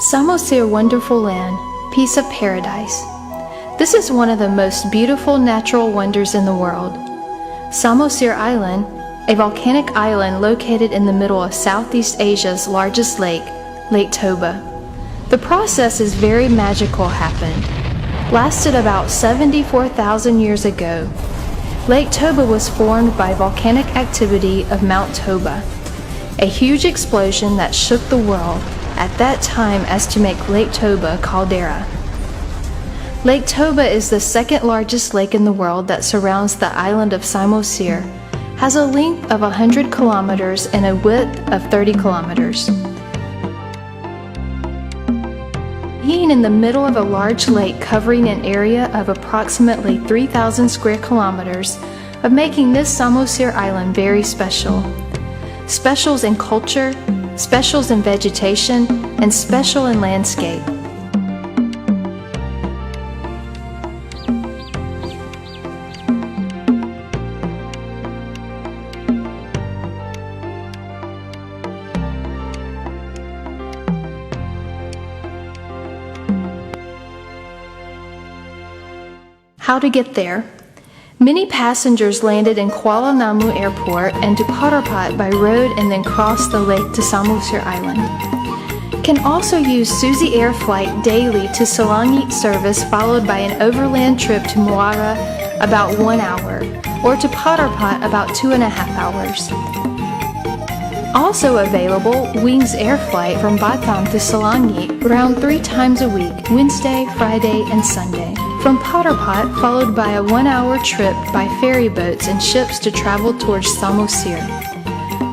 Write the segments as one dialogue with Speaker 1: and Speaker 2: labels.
Speaker 1: Samosir Wonderful Land, Piece of Paradise. This is one of the most beautiful natural wonders in the world. Samosir Island, a volcanic island located in the middle of Southeast Asia's largest lake, Lake Toba. The process is very magical happened. Lasted about 74,000 years ago. Lake Toba was formed by volcanic activity of Mount Toba, a huge explosion that shook the world at that time as to make Lake Toba a caldera. Lake Toba is the second largest lake in the world that surrounds the island of Samosir, has a length of 100 kilometers and a width of 30 kilometers. Being in the middle of a large lake covering an area of approximately 3,000 square kilometers of making this Samosir island very special. Specials in culture, specials in vegetation, and special in landscape. How to get there. Many passengers landed in Kuala Namu Airport and to Potterpot by road and then crossed the lake to Samosir Island. Can also use Suzy Air flight daily to Selangit service followed by an overland trip to Muara about 1 hour or to Potterpot about 2.5 hours. Also available, Wings Air flight from Batam to Selangit around 3 times a week, Wednesday, Friday, and Sunday. From Potterpot, followed by a 1-hour trip by ferry boats and ships to travel towards Samosir.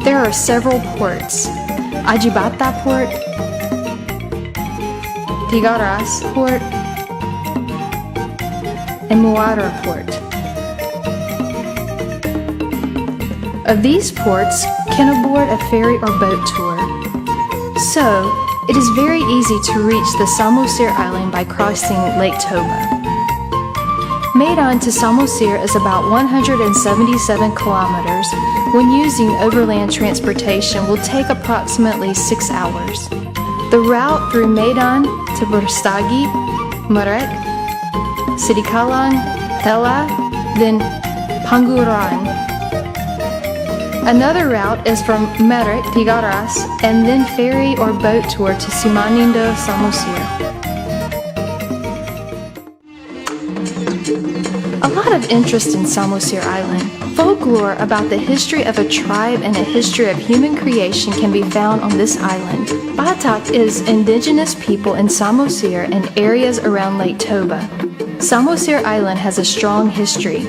Speaker 1: There are several ports: Ajibata Port, Tigaras Port, and Muara Port. Of these ports, can aboard a ferry or boat tour. So, it is very easy to reach the Samosir Island by crossing Lake Toba. Maidan to Samosir is about 177 kilometers. When using overland transportation will take approximately 6 hours. The route through Maidan to Brastagi, Marek, Sidikalang, Tela, then Panguran. Another route is from Marek, Tigaras, and then ferry or boat tour to Simanindo, Samosir. A lot of interest in Samosir Island. Folklore about the history of a tribe and a history of human creation can be found on this island. Batak is indigenous people in Samosir and areas around Lake Toba. Samosir Island has a strong history.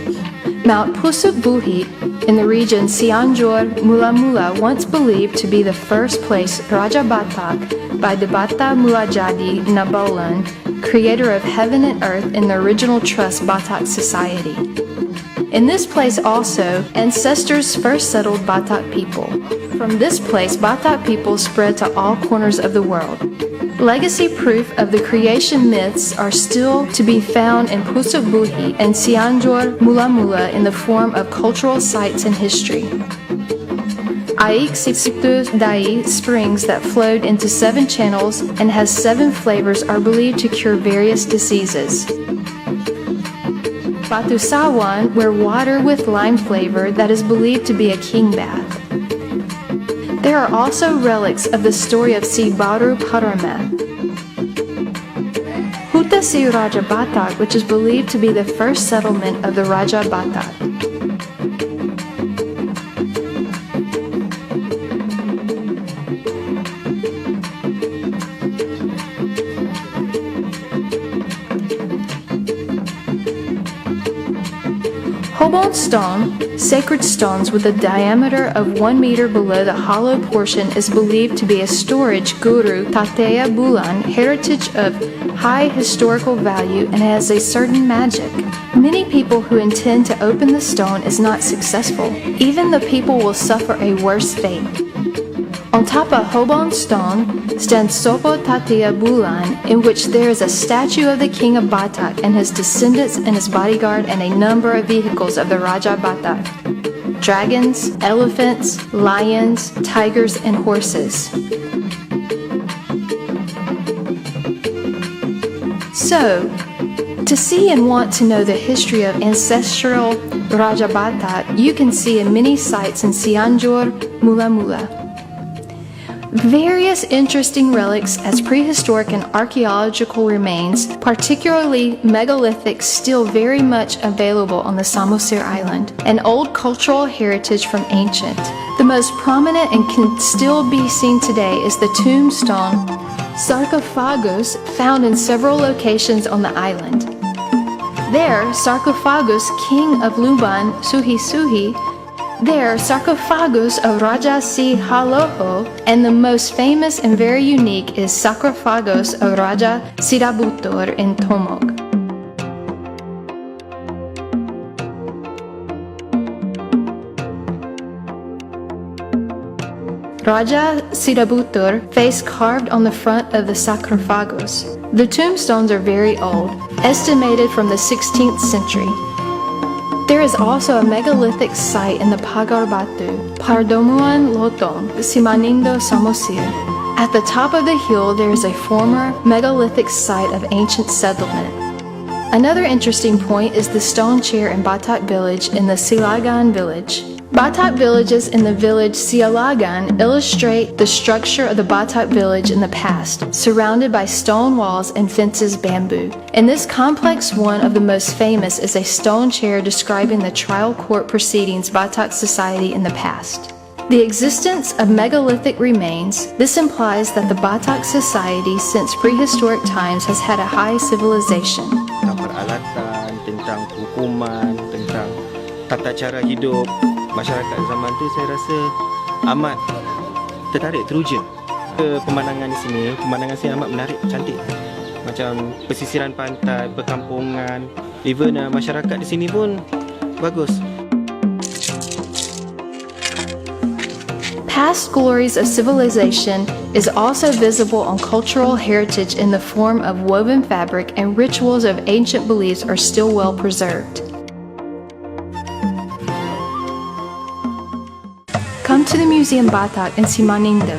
Speaker 1: Mount Pusuk Buhit in the region Cianjur, Mula Mula, once believed to be the first place Raja Batak by the Bata Mulajadi Nabolan, creator of heaven and earth in the original Trust Batak society. In this place also, ancestors first settled Batak people. From this place, Batak people spread to all corners of the world. Legacy proof of the creation myths are still to be found in Pusuk Buhi and Cianjur Mula Mula in the form of cultural sites and history. Aik Sipsitu Dai springs that flowed into 7 channels and has 7 flavors are believed to cure various diseases. Batu Sawan, where water with lime flavor that is believed to be a king bath. There are also relics of the story of Si Baru Paramath. Huta Si Raja Batak, which is believed to be the first settlement of the Raja Batak. Hobon stone, sacred stones with a diameter of 1 meter below the hollow portion, is believed to be a storage Guru Tateya Bulan, heritage of high historical value and has a certain magic. Many people who intend to open the stone is not successful. Even the people will suffer a worse fate. On top of Hobon stone stands Sopo Tateya Bulan, in which there is a statue of the king of Batak and his descendants and his bodyguard and a number of vehicles of the Raja Batak. Dragons, elephants, lions, tigers, and horses. So, to see and want to know the history of ancestral Raja Batak, you can see in many sites in Cianjur, Mula Mula. Various interesting relics as prehistoric and archaeological remains, particularly megalithic, still very much available on the Samosir Island, and old cultural heritage from ancient. The most prominent and can still be seen today is the tombstone sarcophagus found in several locations on the island. There, sarcophagus King of Luban, Suhi Suhi, there, sarcophagus of Raja Si Haloho, and the most famous and very unique is sarcophagus of Raja Sidabutor in Tomog. Raja Sidabutor face carved on the front of the sarcophagus. The tombstones are very old, estimated from the 16th century. There is also a megalithic site in the Pagar Batu, Pardomuan Lotong, Simanindo Samosir. At the top of the hill there is a former megalithic site of ancient settlement. Another interesting point is the stone chair in Batak village in the Silagan village. Batak villages in the village Sialagan illustrate the structure of the Batak village in the past, surrounded by stone walls and fences bamboo. In this complex, one of the most famous is a stone chair describing the trial court proceedings Batak society in the past. The existence of megalithic remains, this implies that the Batak society since prehistoric times has had a high civilization.
Speaker 2: Peralatan, tentang hukuman, tentang tata cara hidup masyarakat zaman tu, saya rasa amat tertarik, teruja. Pemandangan di sini, pemandangan sini amat menarik, cantik. Macam pesisiran pantai, perkampungan, even masyarakat di sini pun bagus.
Speaker 1: Past glories of civilization is also visible on cultural heritage in the form of woven fabric, and rituals of ancient beliefs are still well preserved. Come to the Museum Batak in Simanindo.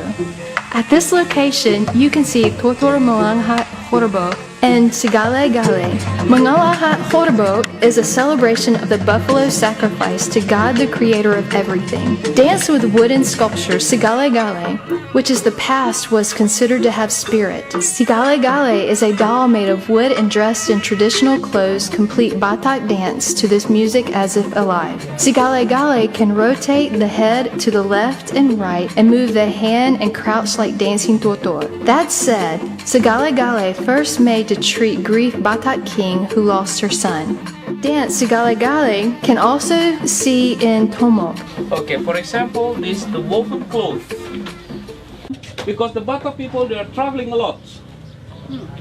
Speaker 1: At this location, you can see Totor Malanghat Horbo and Sigale Gale. Mangalahat Horbo is a celebration of the buffalo sacrifice to God, the creator of everything. Dance with wooden sculpture Sigale Gale, which is the past, was considered to have spirit. Sigale Gale is a doll made of wood and dressed in traditional clothes, complete Batak dance to this music as if alive. Sigale Gale can rotate the head to the left and right and move the hand and crouch like dancing totor. That said, Sigale Gale first made to treat grief Batak king who lost her son. Dance Sigale Gale can also see in Tomog.
Speaker 3: Okay, for example, this the woven cloth. Because the Batak people, they are traveling a lot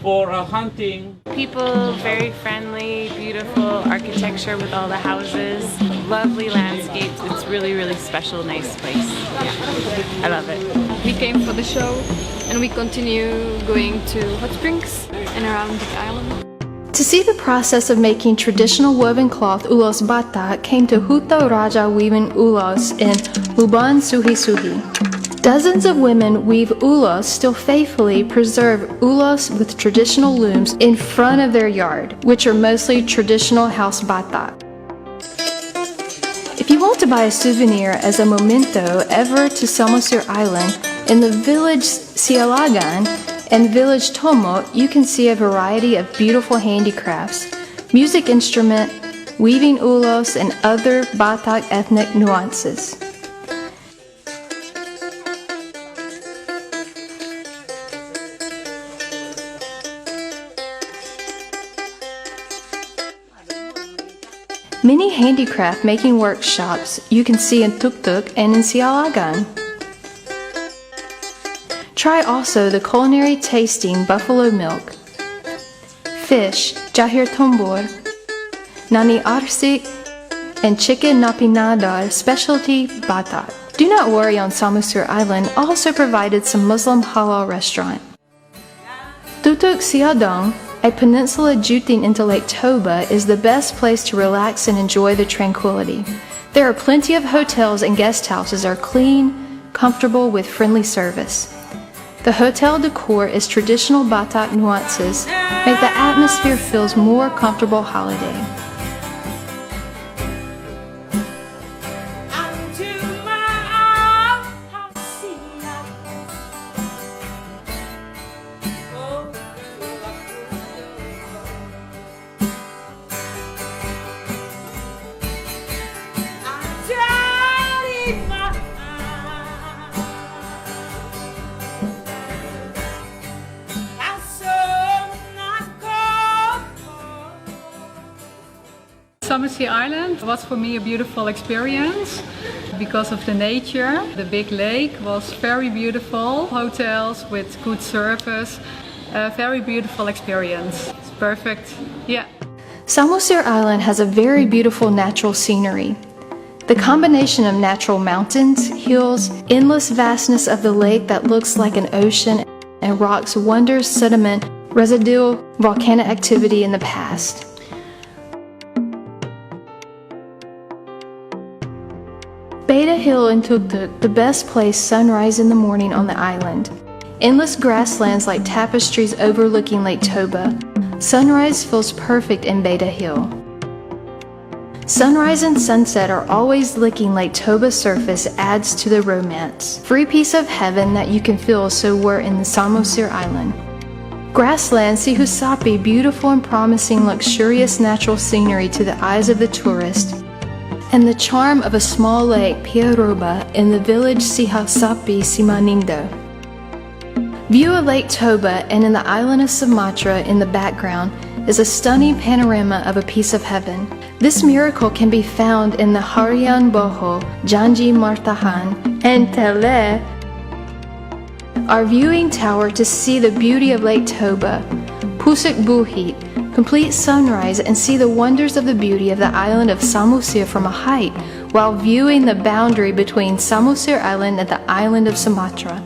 Speaker 3: for hunting.
Speaker 4: People, very friendly, beautiful architecture with all the houses, lovely landscapes. It's really, really special, nice place. Yeah, I love it.
Speaker 5: We came for the show and we continue going to hot springs and around the island.
Speaker 1: To see the process of making traditional woven cloth ulos Batak came to Huto Raja weaving ulos in Luban Suhi Suhi. Dozens of women weave ulos, still faithfully preserve ulos with traditional looms in front of their yard, which are mostly traditional house Batak. If you want to buy a souvenir as a memento ever to Samosir Island, in the village Sialagan and village Tomo, you can see a variety of beautiful handicrafts, music instrument, weaving ulos, and other Batak ethnic nuances. Many handicraft making workshops you can see in Tuk Tuk and in Sialagan. Try also the culinary tasting buffalo milk, fish, jahir tombor, nani arsik, and chicken napinadar, specialty Batak. Do not worry, on Samosir Island also provided some Muslim halal restaurant. Tutuk Siadong, a peninsula jutting into Lake Toba, is the best place to relax and enjoy the tranquility. There are plenty of hotels and guest houses are clean, comfortable with friendly service. The hotel decor is traditional Batak nuances, make the atmosphere feels more comfortable holiday.
Speaker 6: Samosir Island was for me a beautiful experience because of the nature. The big lake was very beautiful, hotels with good service, a very beautiful experience. It's perfect, yeah.
Speaker 1: Samosir Island has a very beautiful natural scenery. The combination of natural mountains, hills, endless vastness of the lake that looks like an ocean, and rocks wonders sediment, residual volcanic activity in the past. Beta Hill in Tuktuk, the best place sunrise in the morning on the island. Endless grasslands like tapestries overlooking Lake Toba. Sunrise feels perfect in Beta Hill. Sunrise and sunset are always licking Lake Toba's surface adds to the romance. Free piece of heaven that you can feel so we're in the Samosir Island. Grassland Sihusapi, beautiful and promising luxurious natural scenery to the eyes of the tourist. And the charm of a small lake, Piaroba, in the village Sihusapi, Simanindo. View of Lake Toba and in the island of Sumatra in the background is a stunning panorama of a piece of heaven. This miracle can be found in the Harian Boho, Janji Martahan, and Tele, our viewing tower to see the beauty of Lake Toba, Pusuk Buhit, complete sunrise and see the wonders of the beauty of the island of Samosir from a height while viewing the boundary between Samosir Island and the island of Sumatra.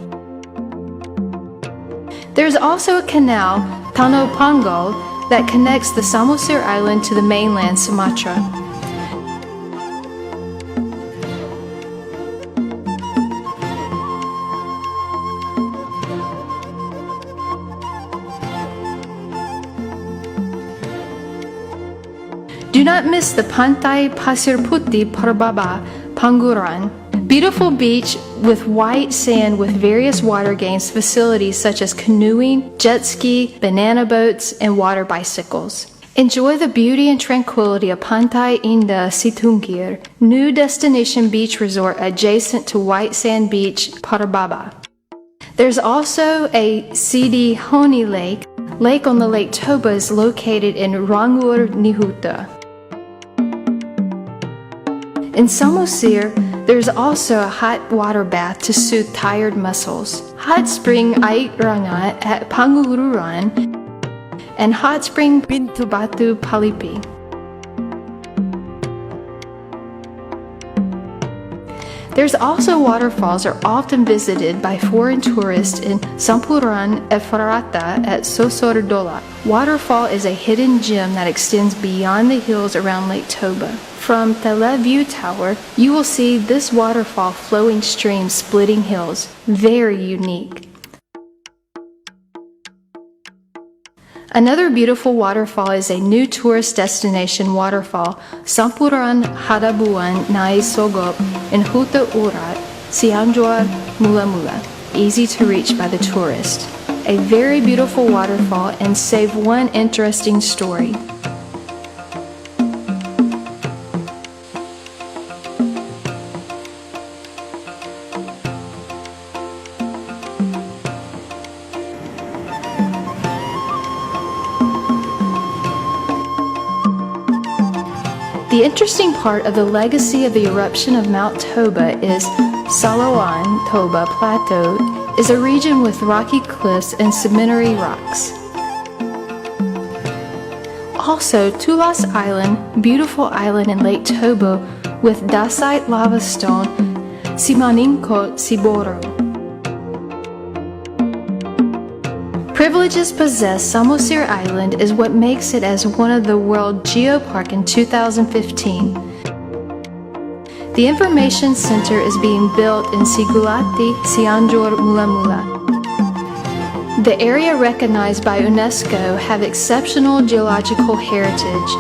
Speaker 1: There is also a canal, Tano Pangal, that connects the Samosir Island to the mainland Sumatra. Do not miss the Pantai Pasir Putih Parbaba Panguran, beautiful beach with white sand with various water games facilities such as canoeing, jet ski, banana boats, and water bicycles. Enjoy the beauty and tranquility of Pantai Indah Situngkir, new destination beach resort adjacent to White Sand Beach, Parbaba. There's also a Sidi Honi Lake. Lake on the Lake Toba is located in Rangur Nihuta. In Samosir, there's also a hot water bath to soothe tired muscles. Hot spring Ait Rangat at Pangururan and hot spring Pintu Batu Palipi. There's also waterfalls are often visited by foreign tourists in Sampuran Efarata at Sosordola. Waterfall is a hidden gem that extends beyond the hills around Lake Toba. From Tele View Tower, you will see this waterfall flowing stream splitting hills. Very unique. Another beautiful waterfall is a new tourist destination waterfall, Sampuran Hadabuan Nai Sogop in Huta Urat, Cianjur, Mula Mula, easy to reach by the tourist. A very beautiful waterfall and save one interesting story. The interesting part of the legacy of the eruption of Mount Toba is Salawan Toba Plateau is a region with rocky cliffs and sedimentary rocks. Also, Tulas Island, beautiful island in Lake Toba with dacite lava stone, Simaningkot Siboro. Privileges possessed, Samosir Island is what makes it as one of the World Geopark in 2015. The Information Center is being built in Sigulati, Cianjur, Mula Mula. The area recognized by UNESCO have exceptional geological heritage,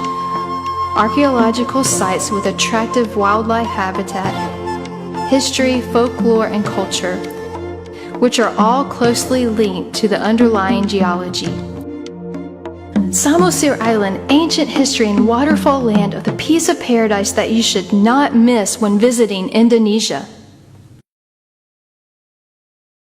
Speaker 1: archaeological sites with attractive wildlife habitat, history, folklore, and culture, which are all closely linked to the underlying geology. Samosir Island, ancient history and waterfall land of the piece of paradise that you should not miss when visiting Indonesia.